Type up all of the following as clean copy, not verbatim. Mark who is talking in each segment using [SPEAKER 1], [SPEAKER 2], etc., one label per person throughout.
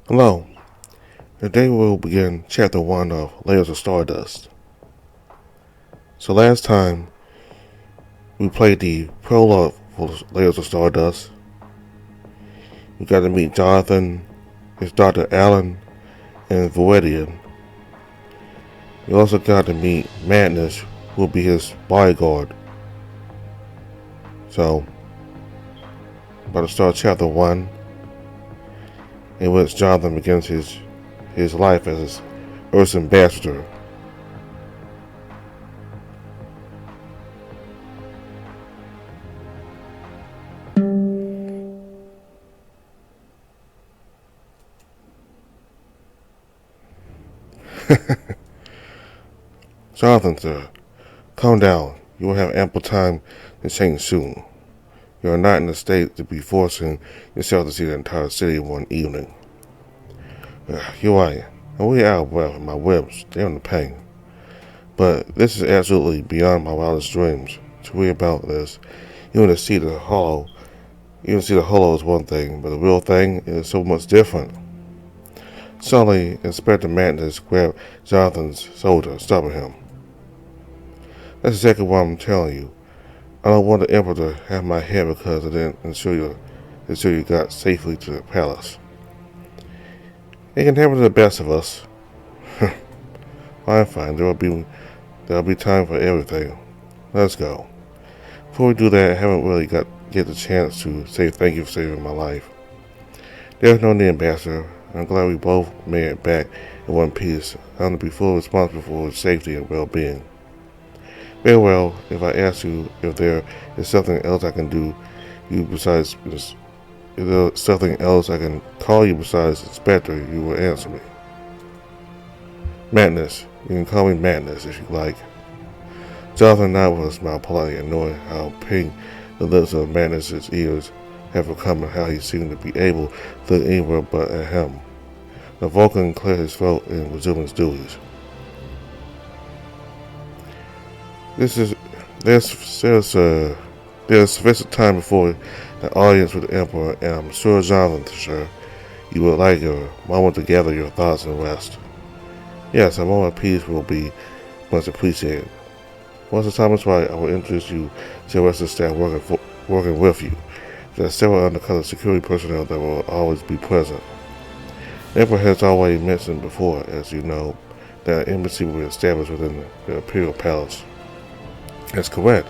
[SPEAKER 1] Hello. Today we'll begin Chapter 1 of Layers of Stardust. So last time we played the prologue for Layers of Stardust. We got to meet Jonathan, his daughter Alan, and Viridian. We also got to meet Madness, who will be his bodyguard. So, about to start Chapter 1, in which Jonathan begins his life as Earth's ambassador. Jonathan, sir, calm down. You will have ample time to change soon. You are not in a state to be forcing yourself to see the entire city in one evening. You're right. I'm way out of breath and my ribs, they're in the pain. But this is absolutely beyond my wildest dreams. To read about this, even to see the hollow, is one thing, but the real thing is so much different. Suddenly, Inspector Madness grabbed Jonathan's shoulder, stopping him. That's exactly what I'm telling you. I don't want the Emperor to have my head because I didn't ensure you got safely to the palace. It can happen to the best of us. Fine. There'll be time for everything. Let's go. Before we do that, I haven't really get the chance to say thank you for saving my life. There's no need, Ambassador. I'm glad we both made it back in one piece. I'm to be fully responsible for his safety and well-being. Very well, if I ask you if there is something else I can do you besides this, if there's something else I can call you besides Inspector, you will answer me. Madness. You can call me Madness if you like. Jonathan nodded with a smile politely, and knowing how pink the lips of Madness's ears had become and how he seemed to be able to look anywhere but at him. The Vulcan cleared his throat and resumed his duties. There's sufficient time before the audience with the Emperor, and I'm sure, Jonathan, sir, you would like a moment to gather your thoughts and rest. Yes, a moment of peace will be much appreciated. Once the time is right, I will introduce you to the rest of the staff working with you. There are several undercover security personnel that will always be present. The Emperor has already mentioned before, as you know, that an embassy will be established within the Imperial Palace. That's correct.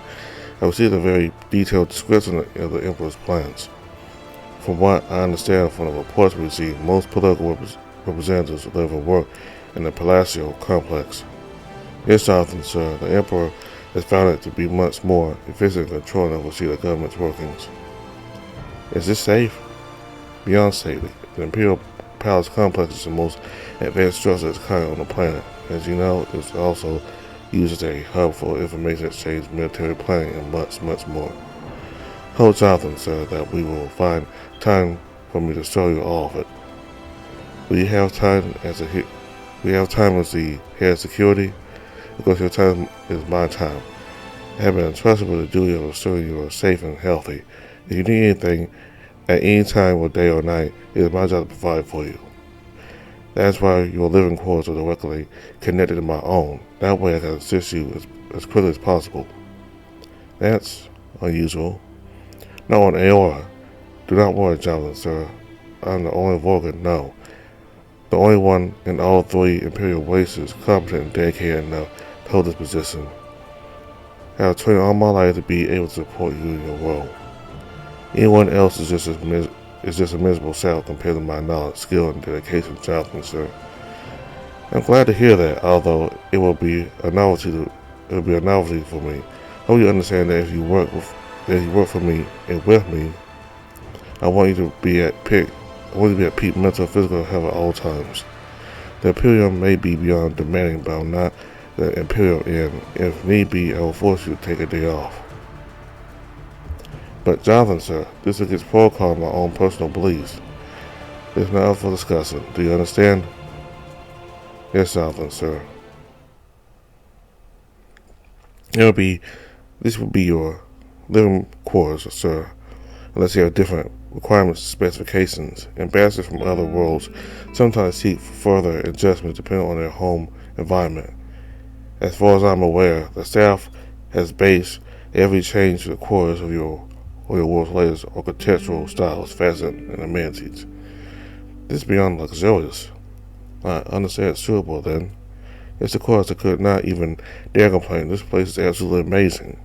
[SPEAKER 1] I received a very detailed description of the Emperor's plans. From what I understand from the reports we received, most political representatives live and work in the Palatial complex. Yes, Jonathan, sir, the Emperor has found it to be much more efficient in controlling and oversee the government's workings. Is this safe? Beyond safety. The Imperial Palace complex is the most advanced structure of its kind on the planet. As you know, it's also used as a hub for information exchange, military planning, and much more. Hold Jonathan, sir, that we will find time for me to show you all of it. Will you have time as the head of security? Because your time is my time. I have been entrusted with the duty of ensuring you are safe and healthy. If you need anything at any time or day or night, it is my job to provide for you. That's why your living quarters are directly connected to my own. That way I can assist you as quickly as possible. That's unusual. No, on Aora. Do not worry, Jonathan, sir. I'm the only Vulcan, no. The only one in all three Imperial races competent and dedicated enough to hold this position. I have trained all my life to be able to support you in your role. Anyone else is just a miserable shell compared to my knowledge, skill, and dedication, Jonathan, sir. I'm glad to hear that, although it will be a novelty for me. I hope you understand that if you work for me and with me, I want you to be at peak mental and physical health at all times. The Imperium may be beyond demanding, but I'm not the Imperial, and if need be, I will force you to take a day off. But Jonathan, sir, this is against protocol and my own personal beliefs. It's not up for discussion. Do you understand? Yes, Jonathan, sir. This will be your living quarters, sir, unless you have different requirements and specifications. Ambassadors from other worlds sometimes seek further adjustments depending on their home environment. As far as I'm aware, the staff has based every change to the quarters of your world's latest architectural styles, fashion, and amenities. This is beyond luxurious. I understand it's suitable then. Yes, of course, I could not even dare complain. This place is absolutely amazing.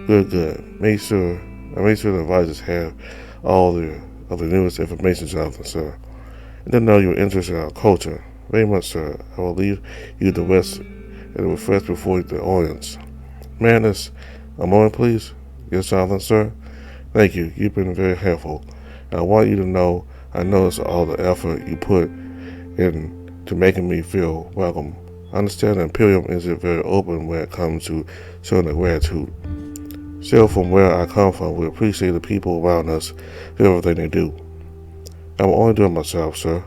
[SPEAKER 1] Good. I made sure the advisors have all of the newest information, Jonathan, sir. I didn't know you were interested in our culture. Very much, sir. I will leave you the rest and refresh before the audience. Madness, a moment, please. Yes, Jonathan, sir. Thank you. You've been very helpful. I want you to know I notice all the effort you put into making me feel welcome. I understand the Imperium isn't very open when it comes to showing their gratitude. Still, from where I come from, we appreciate the people around us for everything they do. I'm only doing myself, sir.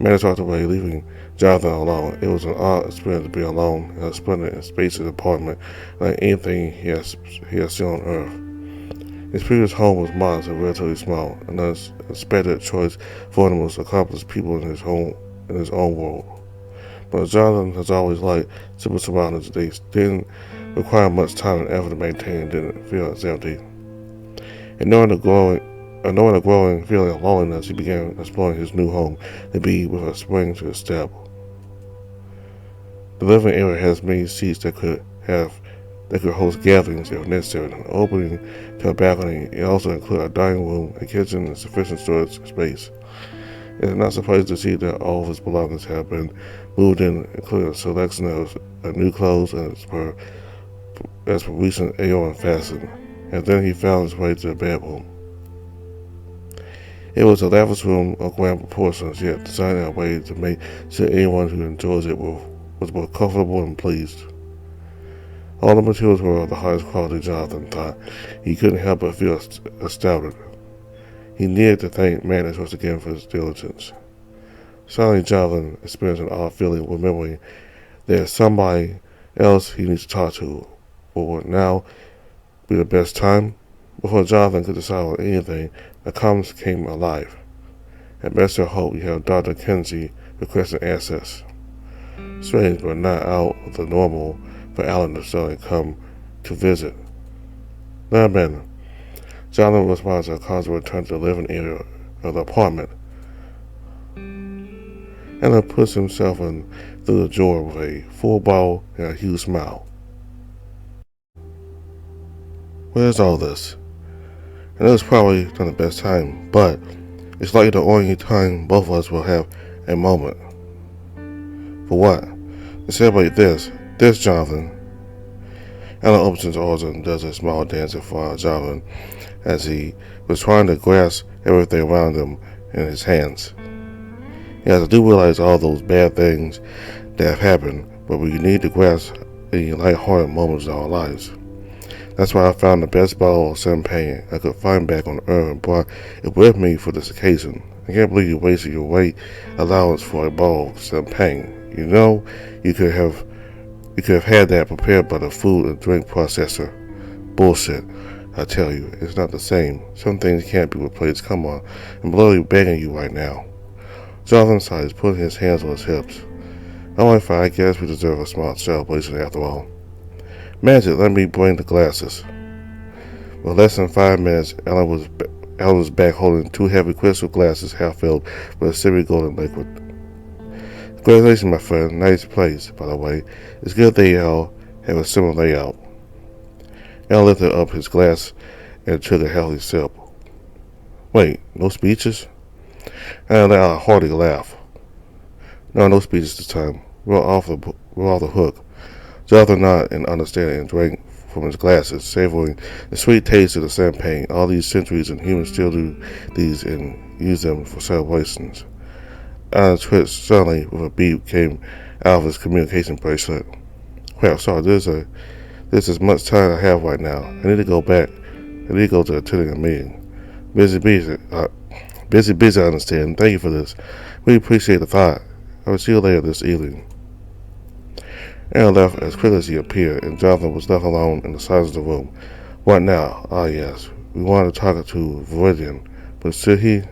[SPEAKER 1] Manny talked away, leaving Jonathan alone. It was an odd experience to be alone in a splendid and spacious apartment like anything he has seen on Earth. His previous home was modest and relatively small, an unexpected choice for one of the most accomplished people in his own world. But Jonathan has always liked simple surroundings. They didn't require much time and effort to maintain and didn't feel as empty. And knowing the growing feeling of loneliness, he began exploring his new home to be with a spring to his step. The living area has many seats that could host gatherings if necessary. An opening to a balcony. It also includes a dining room, a kitchen, and sufficient storage space. It is not surprising to see that all of his belongings have been moved in, including a selection of new clothes as per recent Aeon fashion. And then he found his way to the bedroom. It was a lavish room of grand proportions, yet designed in a way to make sure anyone who enjoys it was both comfortable and pleased. All the materials were of the highest quality. Jonathan thought. He couldn't help but feel astounded. He needed to thank Magnus once again for his diligence. Suddenly, Jonathan experienced an odd feeling, remembering there's somebody else he needs to talk to. Would now be the best time? Before Jonathan could decide on anything, the comments came alive. At best of hope, you have Dr. Kenzie requesting access. Strange, but not out of the normal for Alan to suddenly come to visit. Now, man, Jonathan responds to a constant return to the living area of the apartment. Alan puts himself in through the door with a full bottle and a huge smile. Where's all this? I know it's probably not the best time, but it's likely the only time both of us will have a moment. For what? To celebrate this, Jonathan. Alan opens his arms and does a small dance in front of Jonathan as he was trying to grasp everything around him in his hands. Yes, I do realize all those bad things that have happened, but we need to grasp the light-hearted moments in our lives. That's why I found the best bottle of champagne I could find back on Earth and brought it with me for this occasion. I can't believe you wasted your weight allowance for a bottle of champagne. You know, you could have had that prepared by the food and drink processor. Bullshit. I tell you, it's not the same. Some things can't be replaced. Come on. I'm literally begging you right now. Jonathan sighs, putting his hands on his hips. Only fine, I guess we deserve a small celebration after all. Magic, let me bring the glasses. With less than 5 minutes, Alan was back holding 2 heavy crystal glasses half filled with a semi-golden liquid. Congratulations, my friend. Nice place, by the way. It's good they all have a similar layout. Alan lifted up his glass and took a healthy sip. Wait, no speeches? Alan let out a hearty laugh. No speeches this time. We're off the hook. Jonathan nodded in understanding and drank from his glasses, savoring the sweet taste of the champagne. All these centuries and humans still do these and use them for celebrations. Alan's twitch suddenly with a beep came out of his communication bracelet. Crap, sorry, there's as much time I have right now. I need to go to attending a meeting. Busy, I understand. Thank you for this. We appreciate the thought. I will see you later this evening. Aaron left as quickly as he appeared, and Jonathan was left alone in the silence of the room. What now? Ah, yes. We wanted to talk to Viridian. But should he?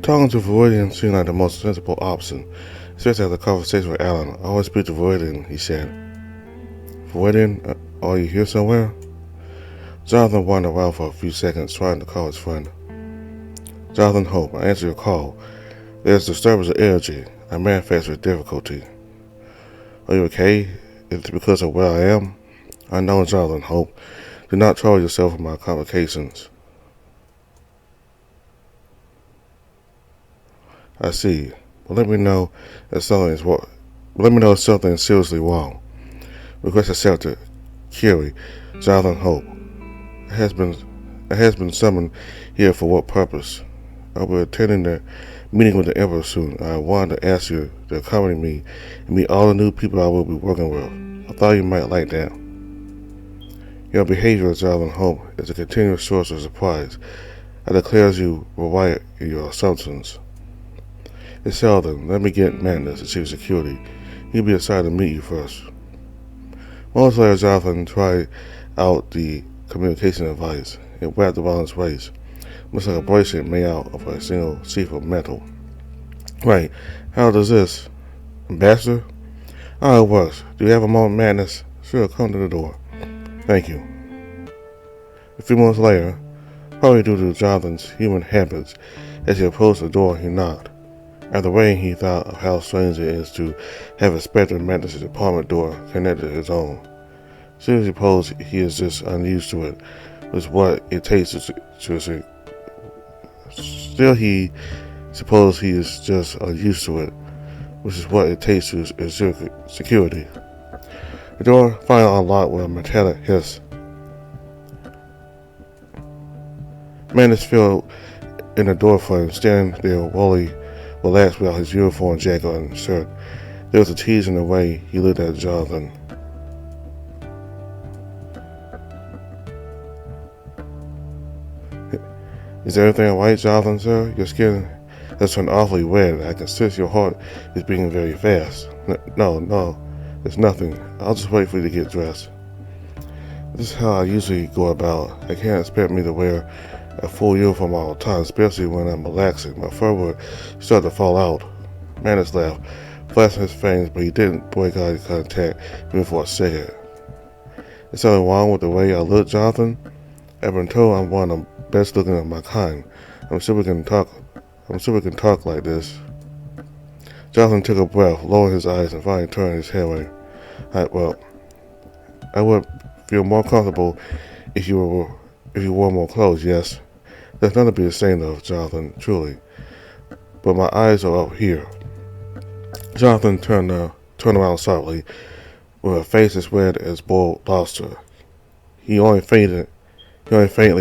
[SPEAKER 1] Talking to Viridian seemed like the most sensible option, especially after the conversation with Alan. I always speak to Viridian, he said. Viridian, are you here somewhere? Jonathan wandered around for a few seconds, trying to call his friend. Jonathan Hope, I answer your call. There's disturbance of energy. I manifest with difficulty. Are you okay? Is it because of where I am? I know, Jonathan Hope. Do not trouble yourself with my complications. I see. But let me know if something is wrong. Let me know if something is seriously wrong. Request a shelter. Curie, Jonathan Hope. It has been summoned here for what purpose? I'll be attending the meeting with the Emperor soon. I wanted to ask you to accompany me and meet all the new people I will be working with. I thought you might like that. Your behavior, Jonathan Hope, is a continuous source of surprise. I declare you were right in your assumptions. It's Sheldon. Let me get Madness, the chief of security. He'll be excited to meet you first. Moments later, Jonathan tried out the communication device. It wrapped around his waist. Looks like a bracelet made out of a single sheet of metal. Right. How does this? Ambassador? Oh, it works. Do you have a moment, Madness? Sure, come to the door. Thank you. A few months later, probably due to Jonathan's human habits, as he approached the door, he knocked. After waiting, he thought of how strange it is to have a specter in Madness's apartment door connected to his own. Still, he supposed he is just unused to it, which is what it takes to Still, he supposes he is just unused to it, which is what it takes to ensure security. The door finally unlocked with a metallic hiss. Madness fell in the doorframe, standing there wholly relaxed without his uniform, jacket, and shirt. There was a tease in the way he looked at Jonathan. Is everything alright, Jonathan, sir? Your skin has turned awfully red. I can sense your heart is beating very fast. No, it's nothing. I'll just wait for you to get dressed. This is how I usually go about. I can't expect me to wear a full uniform all the time, especially when I'm relaxing. My fur would start to fall out. Madness laughed, flashing his fangs, but he didn't break eye contact even for a second. Is something wrong with the way I look, Jonathan? I've been told I'm one of the best looking of my kind. I'm sure we can talk like this. Jonathan took a breath, lowered his eyes, and finally turned his head away. I would feel more comfortable if you wore more clothes, yes. There's nothing to be ashamed of, Jonathan, truly. But my eyes are up here. Jonathan turned around sharply, with a face as red as boiled lobster. He only faintly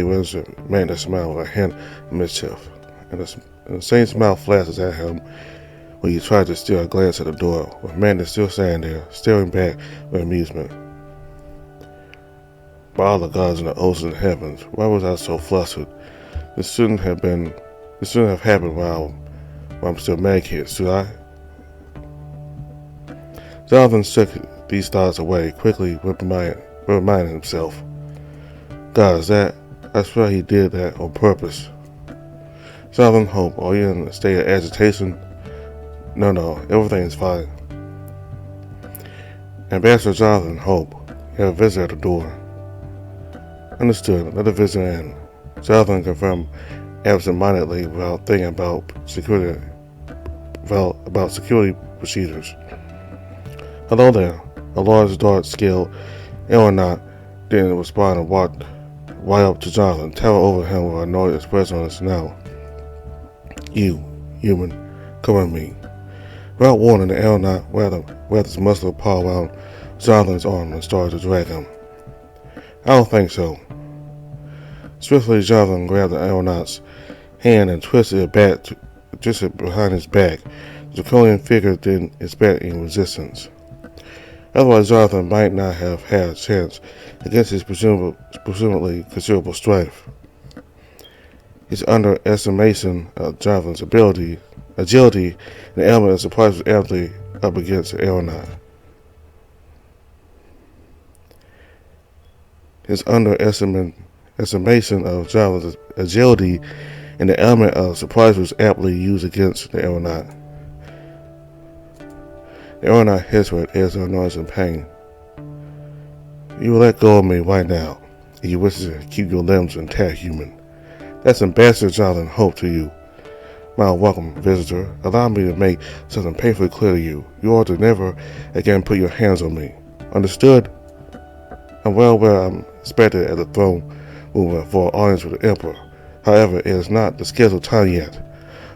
[SPEAKER 1] whispered, Madness smiled with a hint of mischief, and the same smile flashes at him when he tried to steal a glance at the door, with Madness still standing there, staring back with amusement. By all the gods in the ocean and heavens, why was I so flustered? This shouldn't have happened while I'm still mad kid, should I? Jonathan shook these thoughts away, quickly reminding himself. God, I swear he did that on purpose. Jonathan Hope, are you in a state of agitation? No, everything's fine. Ambassador Jonathan Hope, you have a visitor at the door. Understood. Let the visitor in. Jonathan confirmed absent-mindedly without thinking about security procedures. Hello there. A large, dark-scaled aeronaut didn't respond and walked right up to Jonathan, towered over him with an annoyed expression on his snout. You, human, come with me. Without warning, the aeronaut wrapped his muscular paw around Jonathan's arm and started to drag him. I don't think so. Swiftly, Jonathan grabbed the aeronaut's hand and twisted it behind his back. The draconian figure didn't expect any resistance. Otherwise, Jonathan might not have had a chance against his presumably considerable strength. His underestimation of Jonathan's agility, and the element of surprise was up against the aeronaut. His underestimation of Java's agility and the element of surprise was aptly used against the aeronaut. The aeronaut hissed with extra noise and pain. You will let go of me right now, if you wish to keep your limbs intact, human. That's Ambassador Jonathan Hope to you. My welcome visitor, allow me to make something painfully clear to you. You are to never again put your hands on me. Understood? I'm well aware I'm expected at the throne room for an audience with the Emperor. However, it is not the scheduled time yet.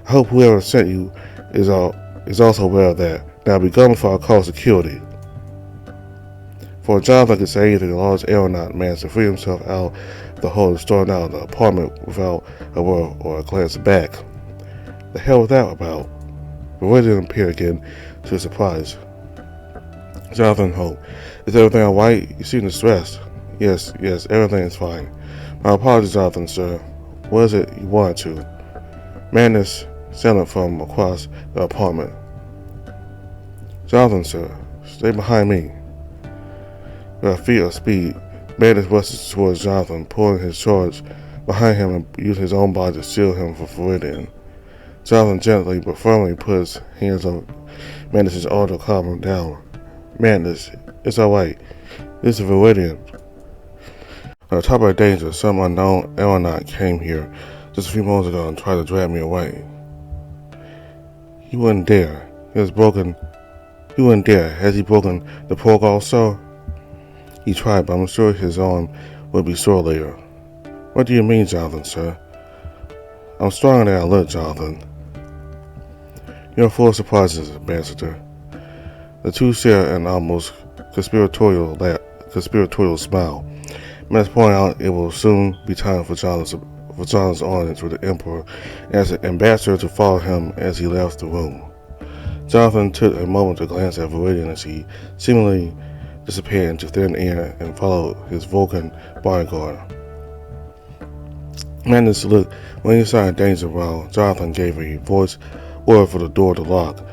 [SPEAKER 1] I hope whoever sent you is also aware of that. Now be gone before I call security. For a job like this, anything, the large aeronaut managed to free himself out of the hole and stormed out of the apartment without a word or a glance back. The hell was that about? But Roy didn't appear again, to his surprise. Jonathan Hope, is everything alright? You seem distressed. Yes, everything is fine. My apologies, Jonathan, sir. What is it you wanted to? Madness sounded from across the apartment. Jonathan, sir, stay behind me. With a feat of speed, Madness rushed towards Jonathan, pulling his charge behind him and using his own body to shield him from Viridian. Jonathan gently but firmly put his hands on Madness's arm to calm him down. Madness, it's alright. This is Viridian. On the top of the danger, some unknown aeronaut came here just a few moments ago and tried to drag me away. He wouldn't dare. He wouldn't dare. Has he broken the protocol, sir? He tried, but I'm sure his arm will be sore later. What do you mean, Jonathan, sir? I'm stronger than I look, Jonathan. You're full of surprises, Ambassador. The two share an almost conspiratorial smile. Madness pointed out it will soon be time for Jonathan's audience with the Emperor and as the ambassador to follow him as he left the room. Jonathan took a moment to glance at Viridian as he seemingly disappeared into thin air and followed his Vulcan bodyguard. Madness looked when he saw danger while Jonathan gave a voice order for the door to lock.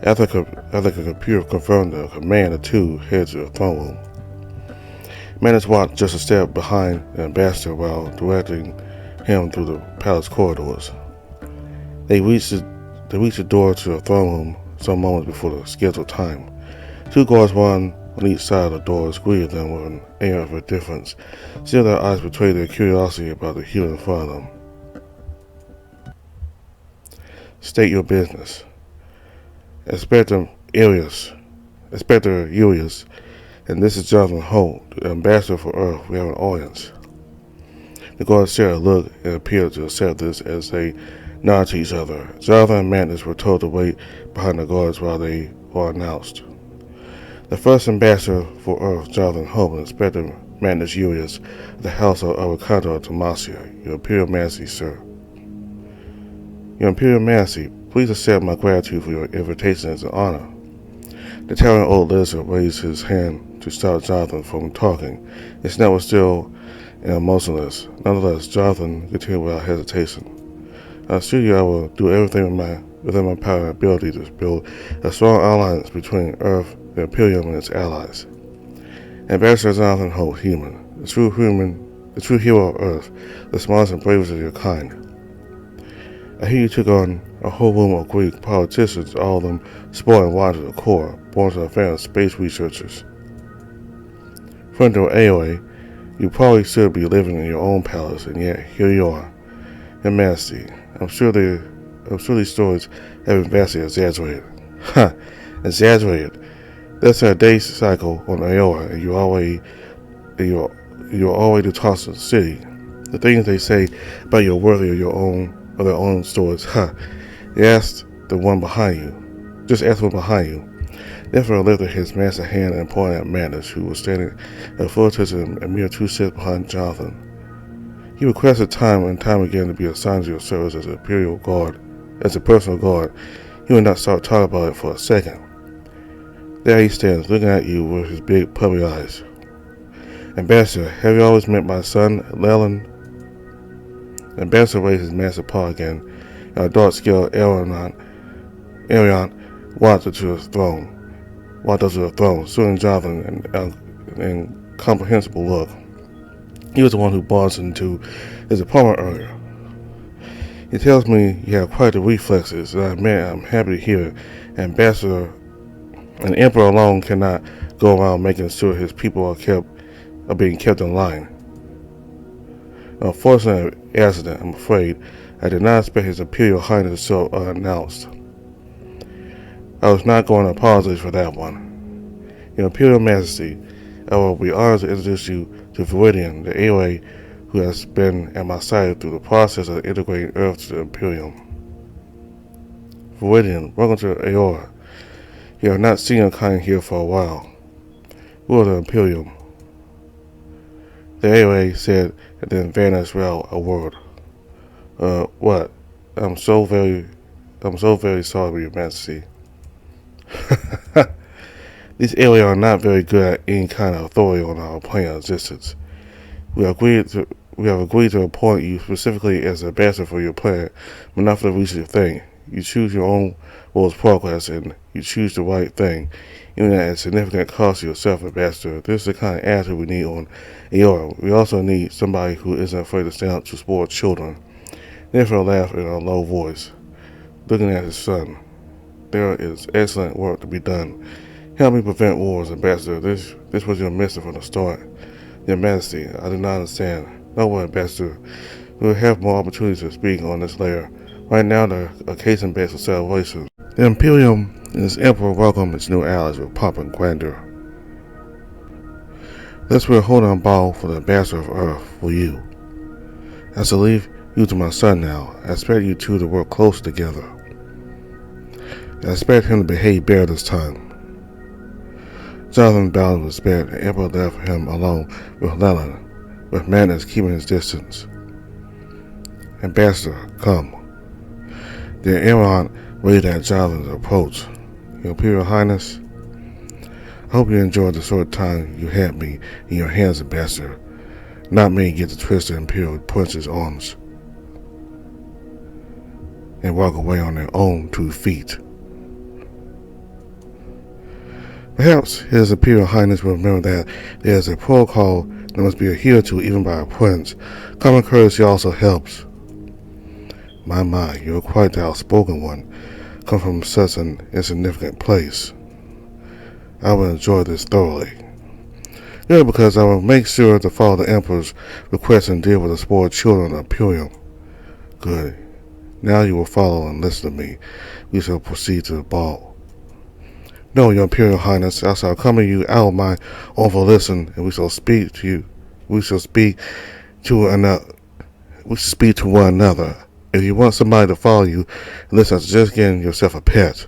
[SPEAKER 1] After the computer confirmed the command, the two headed to the throne room. Madness walked just a step behind the ambassador while directing him through the palace corridors. They reached the door to the throne room some moments before the scheduled time. Two guards, one on each side of the doors, greeted them with an air of indifference. Still, their eyes betrayed their curiosity about the human in front of them. State your business. Inspector Urius, and this is Jonathan Hope, the ambassador for Earth. We have an audience. The guards shared a look and appeared to accept this as they nodded to each other. Jonathan and Madness were told to wait behind the guards while they were announced. The first ambassador for Earth, Jonathan Hope, and Inspector Madness Urius, the House of Avocado Demacia. Your Imperial Majesty, sir. Your Imperial Majesty, please accept my gratitude for your invitation as an honor. The towering old lizard raised his hand to stop Jonathan from talking. His neck was still motionless. Nonetheless, Jonathan continued without hesitation. I assure you I will do everything within my power and ability to build a strong alliance between Earth, the Imperium, and its allies. Ambassador Jonathan Hope, human, the true hero of Earth, the smartest and bravest of your kind. I hear you took on a whole room of Greek politicians, all of them spoiling wide to the core, born to a family of space researchers. Friend to AOA, you probably should be living in your own palace, and yet here you are. Your Majesty, I'm sure these stories have been vastly exaggerated. Ha! Exaggerated. That's a day cycle on Iowa, and you're already to toss of the city. The things they say about your worthy of their own stories. Ha! They asked the one behind you. Just ask one behind you. Therefore lifted his massive hand and pointed at Madness, who was standing at full attention a mere 2 steps behind Jonathan. He requested time and time again to be assigned to your service as a personal guard. He would not stop talking about it for a second. There he stands, looking at you with his big puppy eyes. Ambassador, have you always met my son, Leland? The ambassador raised his massive paw again, and a dark-scaled Arion walked to his throne. walked up to the throne, saluting Jonathan an incomprehensible look. He was the one who barged into his apartment earlier. He tells me you have quite the reflexes, and I'm happy to hear it. An emperor alone cannot go around making sure his people are being kept in line. Unfortunately, accident, I'm afraid, I did not expect His Imperial Highness to show unannounced. I was not going to apologize for that one. Your Imperial Majesty, I will be honored to introduce you to Viridian, the AOA who has been at my side through the process of integrating Earth to the Imperium. Viridian, welcome to Aora. You have not seen your kind here for a while. Who are the Imperium? The AOA said and then vanished without a word. What? I'm so very sorry, Your Majesty. These AOA are not very good at any kind of authority on our plane of existence. We have agreed to appoint you specifically as an ambassador for your planet, but not for the recent thing. You choose your own world's progress, and you choose the right thing, even at a significant cost to yourself, Ambassador. This is the kind of attitude we need on Aora. We also need somebody who isn't afraid to stand up to spoiled children. Therefore, laughed in a low voice, looking at his son. There is excellent work to be done. Help me prevent wars, Ambassador. This was your mission from the start. Your Majesty, I do not understand. No one, Ambassador. We will have more opportunities to speak on this later. Right now, the occasion based for celebration. The Imperium and its Emperor welcome its new allies with pomp and grandeur. Thus we are holding a ball for the Ambassador of Earth, for you. As I leave you to my son now, I expect you two to work close together. I expect him to behave better this time. Jonathan bowed in respect, and the Emperor left him alone with Leland, with Madness keeping his distance. Ambassador, come. The Aeron waited at Jonathan's approach. Your Imperial Highness, I hope you enjoyed the short time you had me in your hands, Ambassador. Not many get to twist the Imperial Prince's arms and walk away on their own 2 feet. Perhaps His Imperial Highness will remember that there is a protocol that must be adhered to even by a prince. Common courtesy also helps. My, you're quite the outspoken one. Come from such an insignificant place. I will enjoy this thoroughly. Good, because I will make sure to follow the Emperor's request and deal with the spoiled children of the Imperium. Good. Now you will follow and listen to me. We shall proceed to the ball. No, Your Imperial Highness, I shall accompany you out of my own volition, and we shall speak to you. We shall speak to one another. If you want somebody to follow you, listen to just getting yourself a pet.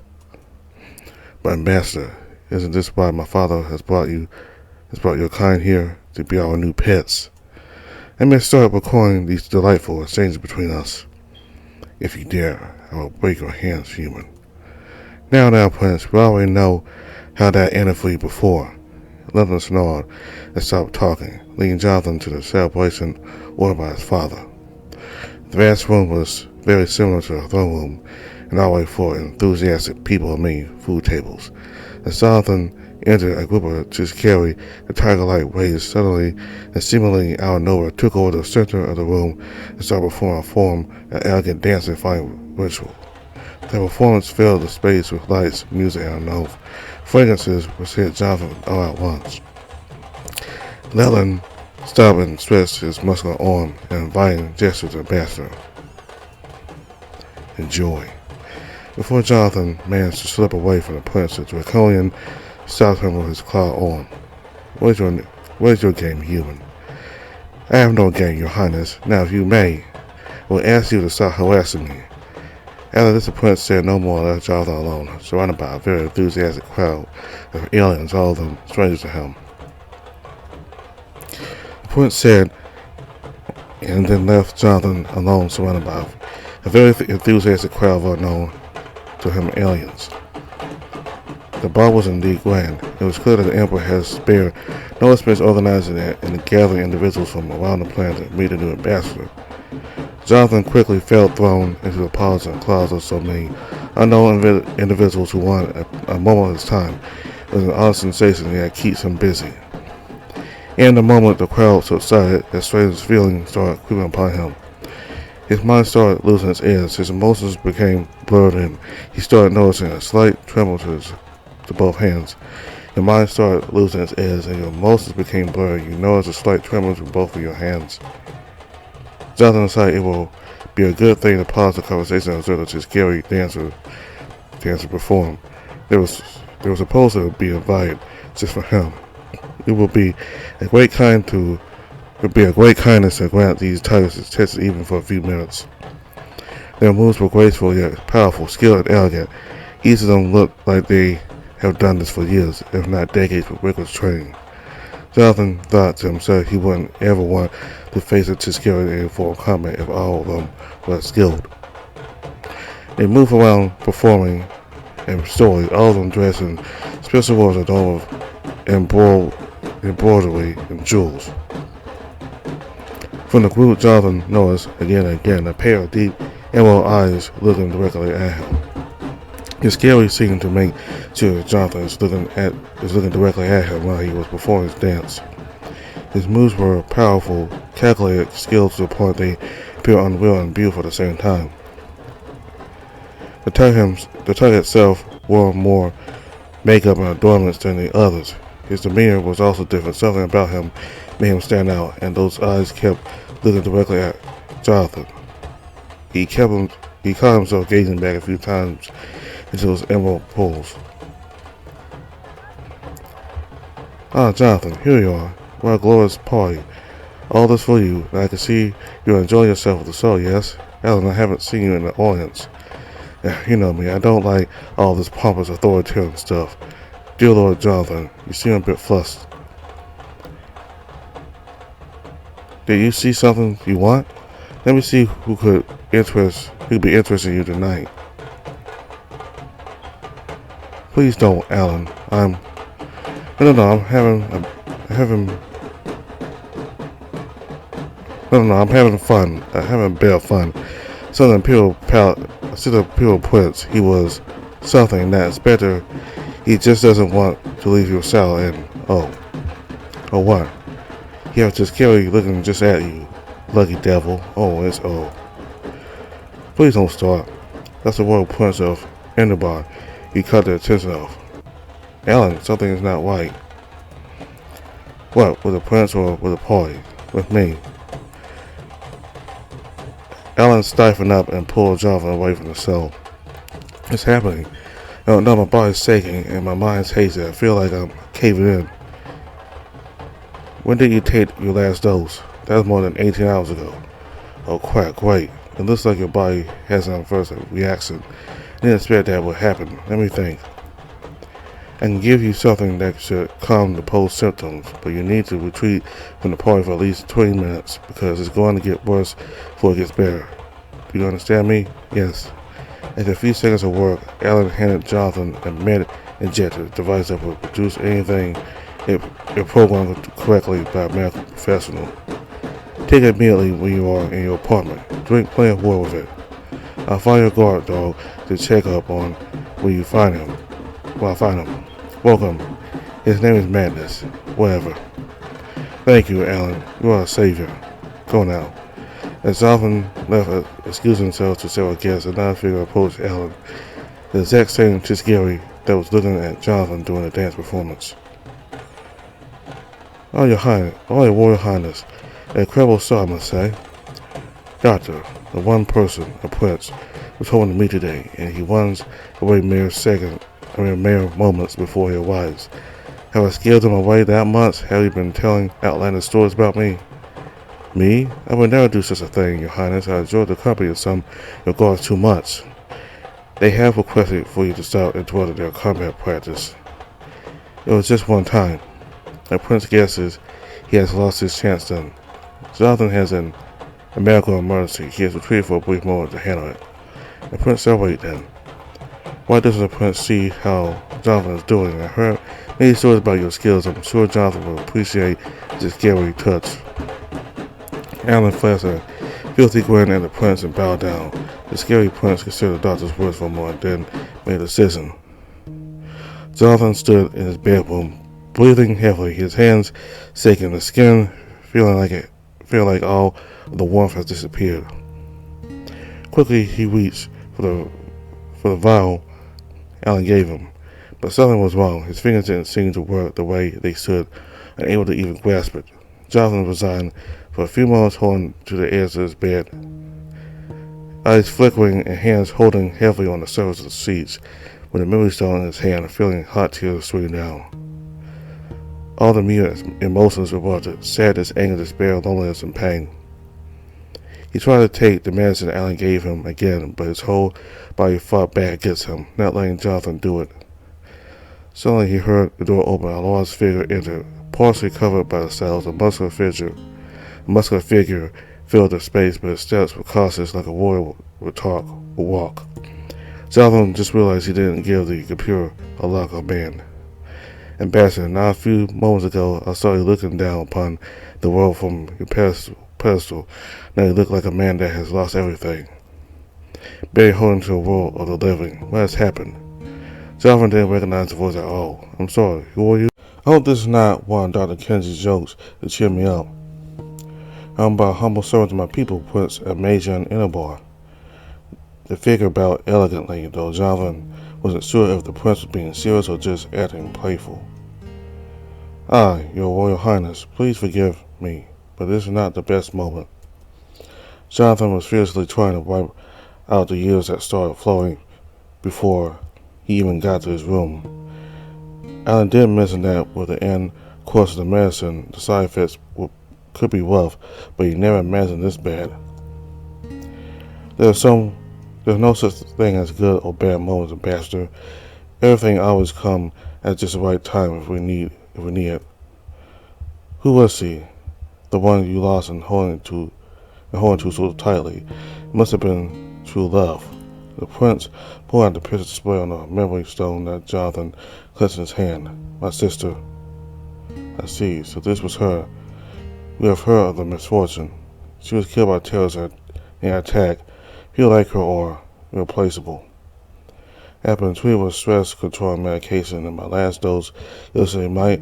[SPEAKER 1] But Ambassador, isn't this why my father has brought your kind here to be our new pets? I may start recording these delightful exchanges between us. If you dare, I will break your hands, human. Now, Prince, we already know how that ended for you before. Leland snored and stopped talking, leading Jonathan to the celebration ordered by his father. The vast room was very similar to the throne room, and always for enthusiastic people on many food tables. As Jonathan entered, a group of just carried the tiger-like rays suddenly and seemingly out of nowhere took over the center of the room and started performing a form of elegant dance-defying ritual. The performance filled the space with lights, music, and an oath. Fragrances which hit Jonathan all at once. Leland stopped and stretched his muscular arm and inviting gesture to the Ambassador. Enjoy. Before Jonathan managed to slip away from the Prince, the Draconian stopped him with his clawed arm. What is your game, human? I have no game, Your Highness. Now, if you may, I will ask you to stop harassing me. After this, the Prince said no more and left Jonathan alone, surrounded by a very enthusiastic crowd of aliens, all of them strangers to him. The Prince said, and then left Jonathan alone, surrounded by a very enthusiastic crowd of unknown to him aliens. The ball was indeed grand. It was clear that the Emperor had spared no expense organizing it and gathering individuals from around the planet to meet the new ambassador. Jonathan quickly felt thrown into the pods and clouds of so many unknown individuals who wanted a moment of his time. was an odd sensation that keeps him busy. In the moment the crowd subsided, a strange feeling started creeping upon him. His mind started losing its edge, his emotions became blurred, and he started noticing a slight tremor to both hands. Your mind started losing its edge, and your emotions became blurred. You noticed a slight tremor to both of your hands. Jonathan decided it will be a good thing to pause the conversation and observe the scary dancer perform. There was supposed to be a fight just for him. It would be a great kindness to grant these titles attention even for a few minutes. Their moves were graceful yet powerful, skilled and elegant. Each of them looked like they have done this for years, if not decades, with rigorous training. Jonathan thought to himself he wouldn't ever want to face a Tiscari in full combat if all of them were skilled. They moved around performing and stories, all of them dressed in special robes adorned with embroidery and jewels. From the group, Jonathan noticed again and again a pair of deep emerald eyes looking directly at him. His scary seemed to make sure Jonathan was looking directly at him while he was performing his dance. His moves were powerful, calculated, skilled to the point they appeared unreal and beautiful at the same time. The target itself wore more makeup and adornments than the others. His demeanor was also different. Something about him made him stand out, and those eyes kept looking directly at Jonathan. He caught himself gazing back a few times into those emerald pools. Ah, Jonathan, here you are. What a glorious party. All this for you, and I can see you're enjoying yourself with the show, yes? Ellen, I haven't seen you in the audience. You know me, I don't like all this pompous authoritarian stuff. Dear Lord Jonathan, you seem a bit flustered. Did you see something you want? Let me see who could be interested in you tonight. Please don't, Alan. I'm having fun. I'm having a bit of fun. Southern Imperial Prince. He was something that's better. He just doesn't want to leave your cell and oh what? He has just Carrie looking just at you. Lucky devil. Oh. Please don't start. That's the royal prince of Enderbar. You cut the attention off. Alan, something is not right. What, with the prince or with the party? With me. Alan stiffened up and pulled Jonathan away from the cell. It's happening. No, my body's shaking and my mind's hazy. I feel like I'm caving in. When did you take your last dose? That was more than 18 hours ago. Oh crap, great. It looks like your body has an adverse reaction. I didn't expect that would happen. Let me think. I can give you something that should calm the post symptoms, but you need to retreat from the party for at least 20 minutes because it's going to get worse before it gets better. Do you understand me? Yes. After a few seconds of work, Alan handed Jonathan a med injector device that would produce anything if programmed correctly by a medical professional. Take it immediately when you are in your apartment. Drink plenty of water with it. I'll find your guard dog to check up on when I find him. Welcome. His name is Madness. Whatever. Thank you, Alan. You are a savior. Go now. As Jonathan left, excusing himself to several guests, another figure approached Alan, the exact same Tiscari that was looking at Jonathan during the dance performance. Oh, your Royal Highness, an incredible show, I must say. Doctor, the one person, a prince, was hoping to meet today, and he runs away mere moments before he arrives. Have I scared him away that much? Have you been telling outlandish stories about me? Me? I would never do such a thing, Your Highness. I enjoyed the company of some your guards too much. They have requested for you to stop and dwell in their combat practice. It was just one time. The prince guesses he has lost his chance then. Jonathan has a medical emergency. He has retreated for a brief moment to handle it. The prince said, wait then. Why doesn't the prince see how Jonathan is doing? I heard many stories about your skills. I'm sure Jonathan will appreciate this scary touch. Alan flashed a filthy grin at the prince and bowed down. The scary prince considered the doctor's words for a moment, then made a decision. Jonathan stood in his bedroom, breathing heavily, his hands shaking, the skin feeling like all of the warmth has disappeared. Quickly he reached for the vial Alan gave him, but something was wrong. His fingers didn't seem to work the way they should, unable to even grasp it. Jonathan resigned for a few moments, holding to the edge of his bed, eyes flickering and hands holding heavily on the surface of the sheets, with a memory stone in his hand, feeling hot tears streaming down. All the mute emotions erupted: sadness, anger, despair, loneliness, and pain. He tried to take the medicine Alan gave him again, but his whole body fought back against him, not letting Jonathan do it. Suddenly he heard the door open. A large figure entered, partially covered by the saddles. A muscular figure filled the space, but his steps were cautious, like a warrior would walk. Jonathan just realized he didn't give the computer a lock or band. Ambassador, not a few moments ago I saw you looking down upon the world from your pedestal. Now you look like a man that has lost everything, barely holding to a world of the living. What has happened? Jonathan didn't recognize the voice at all. I'm sorry, who are you? I hope this is not one of Dr. Kenzie's jokes to cheer me up. I'm but a humble servant to my people, Prince a major in Innerbar. The figure bowed elegantly, though Jonathan wasn't sure if the prince was being serious or just acting playful. Ah, your Royal Highness, please forgive me, but this is not the best moment. Jonathan was fiercely trying to wipe out the years that started flowing before he even got to his room. Alan did mention that with the end course of the medicine, the side effects could be rough, but he never imagined this bad. There's no such thing as good or bad moments, Ambassador. Everything always comes at just the right time if we need it. Who was he? The one you lost and holding to so tightly. It must have been true love. The prince pulled out the picture display on a memory stone that Jonathan clenched in his hand. My sister. I see. So this was her. We have heard of the misfortune. She was killed by terrorists in an attack. People like her or irreplaceable. I've been treated with stress controlling medication, and my last dose yesterday might,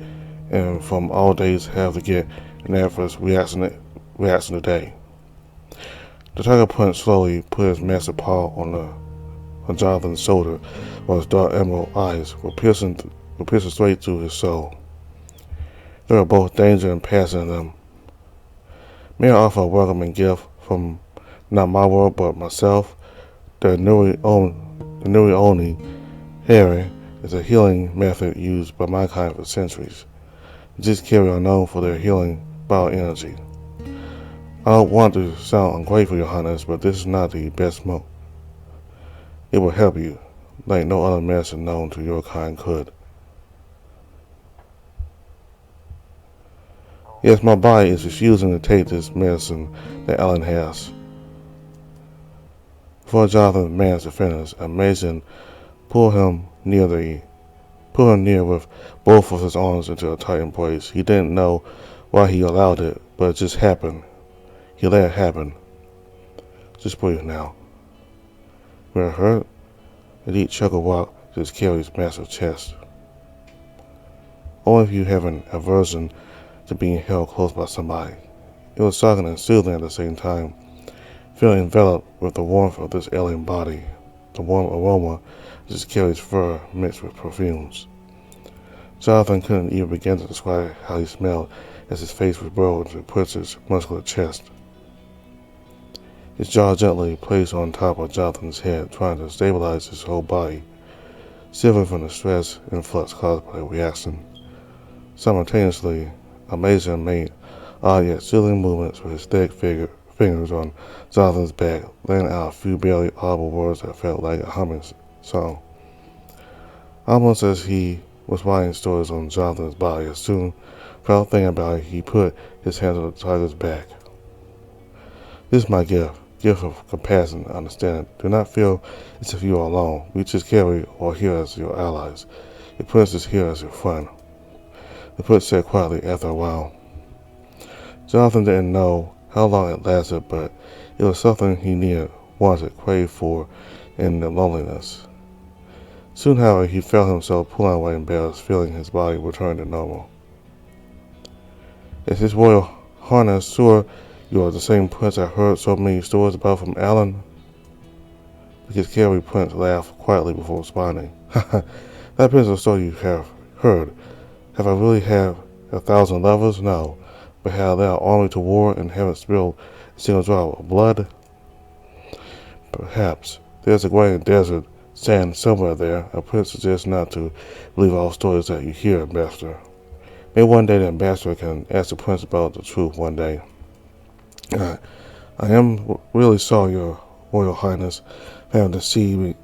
[SPEAKER 1] and from all days, have to get an adverse reaction today. The tiger prince slowly put his massive paw on Jonathan's shoulder, while his dark emerald eyes were piercing straight through his soul. There were both danger and passion in them. May I offer a welcoming gift from not my world but myself? The Nuri Oni Harry is a healing method used by mankind for centuries. These carry are known for their healing bioenergy. I don't want to sound ungrateful, Your Highness, but this is not the best smoke. It will help you, like no other medicine known to your kind could. Yes, my body is refusing to take this medicine that Alan has. Before Jonathan managed to finish, Amazing pulled him near with both of his arms into a tight embrace. He didn't know why he allowed it, but it just happened. He let it happen. Just breathe now. When it hurt, a deep chuckle walked to his Carrie's massive chest. Only if you have an aversion to being held close by somebody. It was shocking and soothing at the same time, feeling enveloped with the warmth of this alien body, the warm aroma of his Carrie's fur mixed with perfumes. Jonathan couldn't even begin to describe how he smelled as his face was burrowed into the prince's muscular chest. His jaw gently placed on top of Jonathan's head, trying to stabilize his whole body, shivering from the stress and flux caused by the reaction. Simultaneously, Amazing made odd yet soothing movements with his thick fingers on Jonathan's back, letting out a few barely audible words that felt like a humming song. Almost as he was writing stories on Jonathan's body, as soon, without thinking about it, he put his hands on the tiger's back. This is my gift of compassion and understanding. Do not feel as if you are alone. We just carry or here as your allies. Your prince is here as your friend. The prince said quietly after a while. Jonathan didn't know how long it lasted, but it was something he needed, wanted, craved for in the loneliness. Soon, however, he felt himself pulling away embarrassed, feeling his body return to normal. Is his royal highness sure you are the same prince I heard so many stories about from Alan? The Kiscawi prince laughed quietly before responding. That prince is a story you have heard. Have I really had 1,000 lovers? No. But have led our army to war and haven't spilled a single drop of blood? Perhaps. There's a great desert sand somewhere there. A prince suggests not to believe all stories that you hear, Ambassador. Maybe one day the ambassador can ask the prince about the truth one day. I am really sorry, Your Royal Highness, for having to see me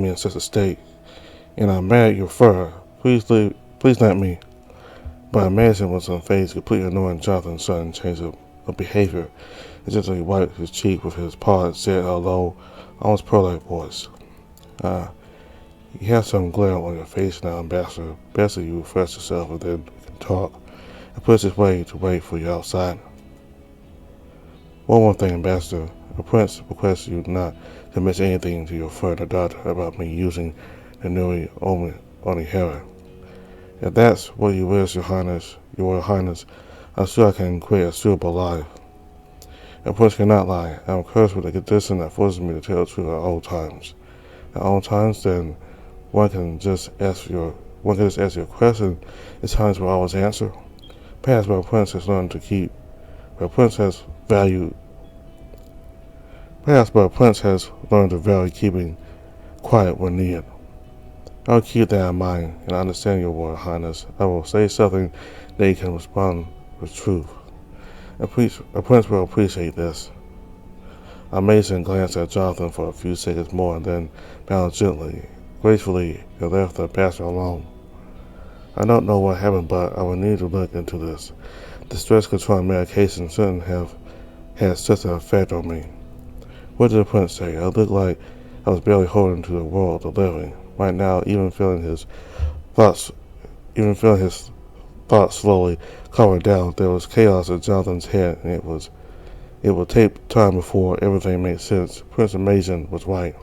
[SPEAKER 1] in such a state. And I'm mad at your fur. Please let me. But Madison was unfazed, completely ignoring Jonathan's sudden change of behavior. He gently wiped his cheek with his paw and said, low, almost pearl-like voice. You have some glare on your face now, Ambassador. Best that you refresh yourself and then we can talk. I pushed his way to wait for you outside. One more thing, Ambassador. The prince requests you not to mention anything to your further daughter about me using the newly only heron. If that's what you wish, Your Royal Highness, I'm sure I can create a suitable life. A prince cannot lie. I am cursed with a condition that forces me to tell the truth at all times. At all times, then, one can just ask your question. His Highness will always answer. Perhaps my prince has learned to keep. Perhaps my prince has learned to value keeping quiet when needed. I will keep that in mind and understand, Your Royal Highness. I will say something that you can respond with truth. A prince will appreciate this. Amazing glanced at Jonathan for a few seconds more and then bowed gently, gracefully, and left the pastor alone. I don't know what happened, but I will need to look into this. The stress-controlling medication shouldn't have had such an effect on me. What did the prince say? I looked like I was barely holding to the world of the living. Right now, even feeling his thoughts slowly calming down, there was chaos in Jonathan's head, and it would take time before everything made sense. Prince Mason was right.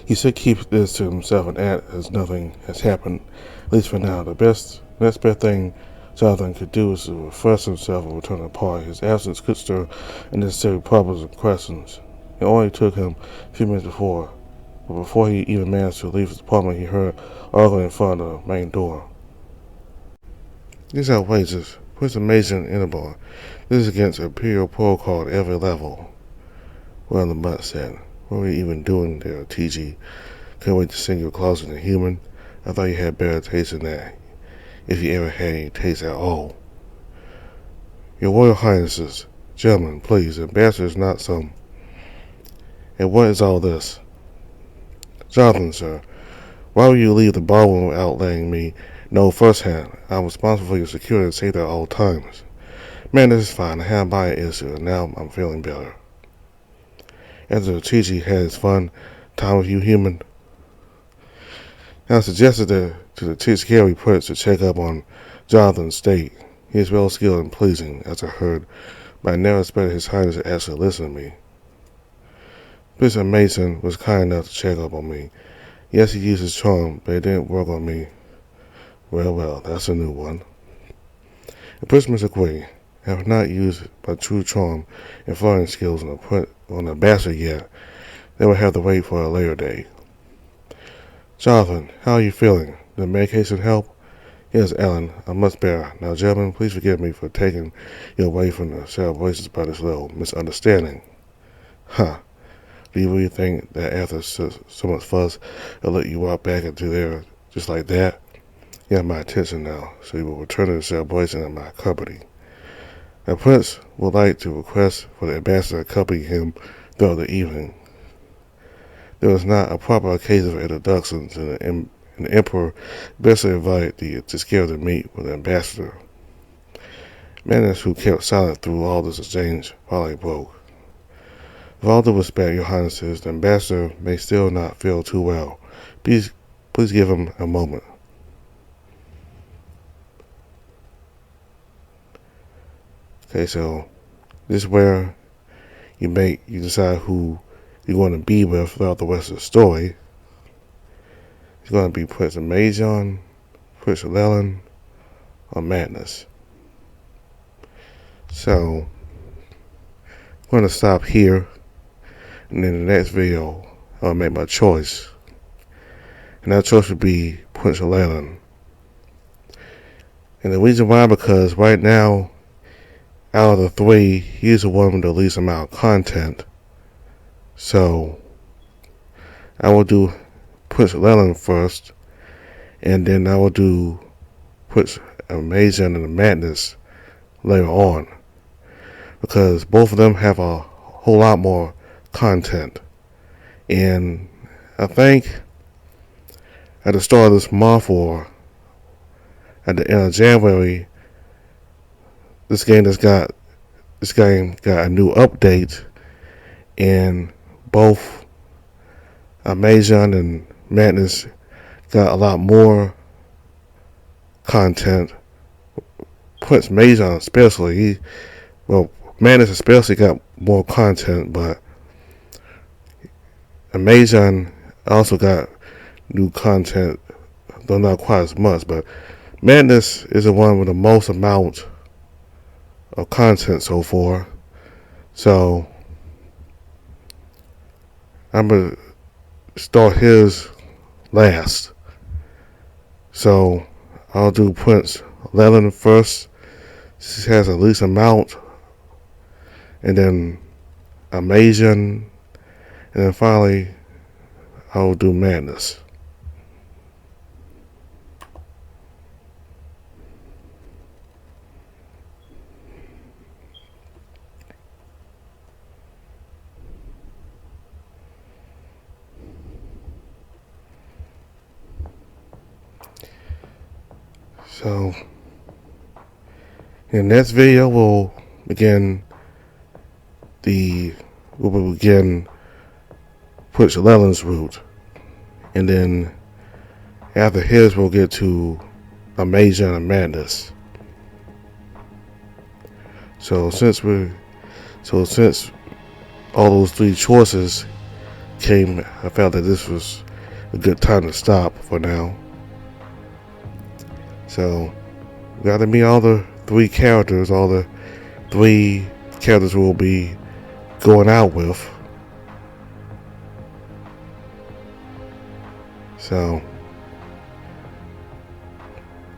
[SPEAKER 1] He should keep this to himself and act as nothing has happened, at least for now. The next best thing Jonathan could do is to refresh himself and return to the party. His absence could stir unnecessary problems and questions. It only took him a few minutes before. But before he even managed to leave his apartment, he heard arguing in front of the main door. This is outrageous. Prince Mason Innerbar. This is against Imperial protocol at every level. Well, the mutt said. What were you even doing there, TG? Couldn't wait to sing your closet in human. I thought you had better taste than that, if you ever had any taste at all. Your Royal Highnesses, gentlemen, please, the ambassador is not some. And what is all this? Jonathan, sir, why will you leave the ballroom without letting me know firsthand? I'm responsible for your security and safety at all times. Man, this is fine. I had my issue, and now I'm feeling better. After TG had his fun time with you, human, I suggested to the Tiscari prince to check up on Jonathan's state. He is well skilled and pleasing, as I heard, but I never expected His Highness to actually listen to me. Prince Mason was kind enough to check up on me. Yes, he used his charm, but it didn't work on me. Well, that's a new one. The Prince must agree. I have not used my true charm and flying skills on the bastard yet. They will have to wait for a later day. Jonathan, how are you feeling? Did the medication help? Yes, Ellen, I'm much better. Now, gentlemen, please forgive me for taking you away from the celebrations by this little misunderstanding. Huh. Do you really think that after so much fuss, I'll let you walk back into there just like that? You have my attention now, so you will return to the celebration in my company. The prince would like to request for the ambassador to accompany him throughout the evening. There was not a proper occasion for introductions, and the emperor basically invited the Tiscari to meet with the ambassador. Manners, who kept silent through all this exchange, finally broke. With all due respect, Your Highnesses, the ambassador may still not feel too well. Please give him a moment. Okay, so this is where you decide who you're going to be with throughout the rest of the story. It's going to be Prince Amazion, Prince Llewellyn, or Madness. So, I'm going to stop here, and in the next video, I'll make my choice. And that choice would be Prince Llewellyn. And the reason why, because right now, out of the three, he's the one with the least amount of content. So, I will do Prince Llewellyn first, and then I will do Prince Amazion and the Madness later on, because both of them have a whole lot more content. And I think at the start of this month or at the end of January, this game got a new update, and both Amazion and Madness got a lot more content. Prince Amazion especially, Madness especially got more content, but Amazion also got new content, though not quite as much. But Madness is the one with the most amount of content so far. So I'm gonna start his last. So I'll do Prince Llewellyn first. She has the least amount, and then Amazion, and then finally I'll do Madness. So in the next video we'll begin Prince Llewellyn's route, and then after his we'll get to Amazion and Madness. So since all those three choices came, I felt that this was a good time to stop for now. So we got to meet all the three characters we'll be going out with. So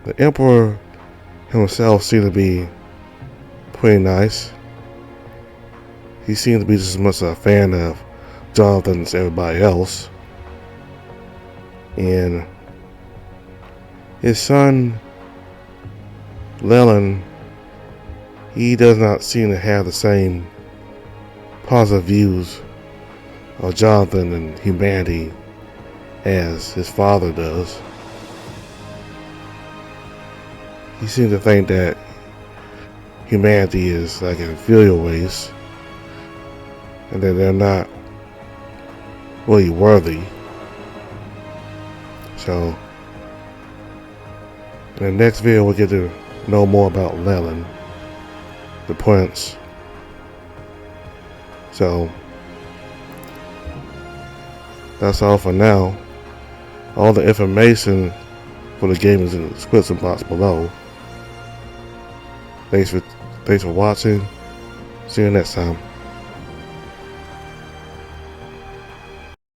[SPEAKER 1] the Emperor himself seemed to be pretty nice. He seemed to be just as much a fan of Jonathan as everybody else. And his son Llewellyn, he does not seem to have the same positive views of Jonathan and humanity as his father does. He seems to think that humanity is like an inferior race, and that they're not really worthy. So in the next video we'll get to know more about Llewellyn, the prince. So that's all for now. All the information for the game is in the description box below. Thanks for watching. See you next time.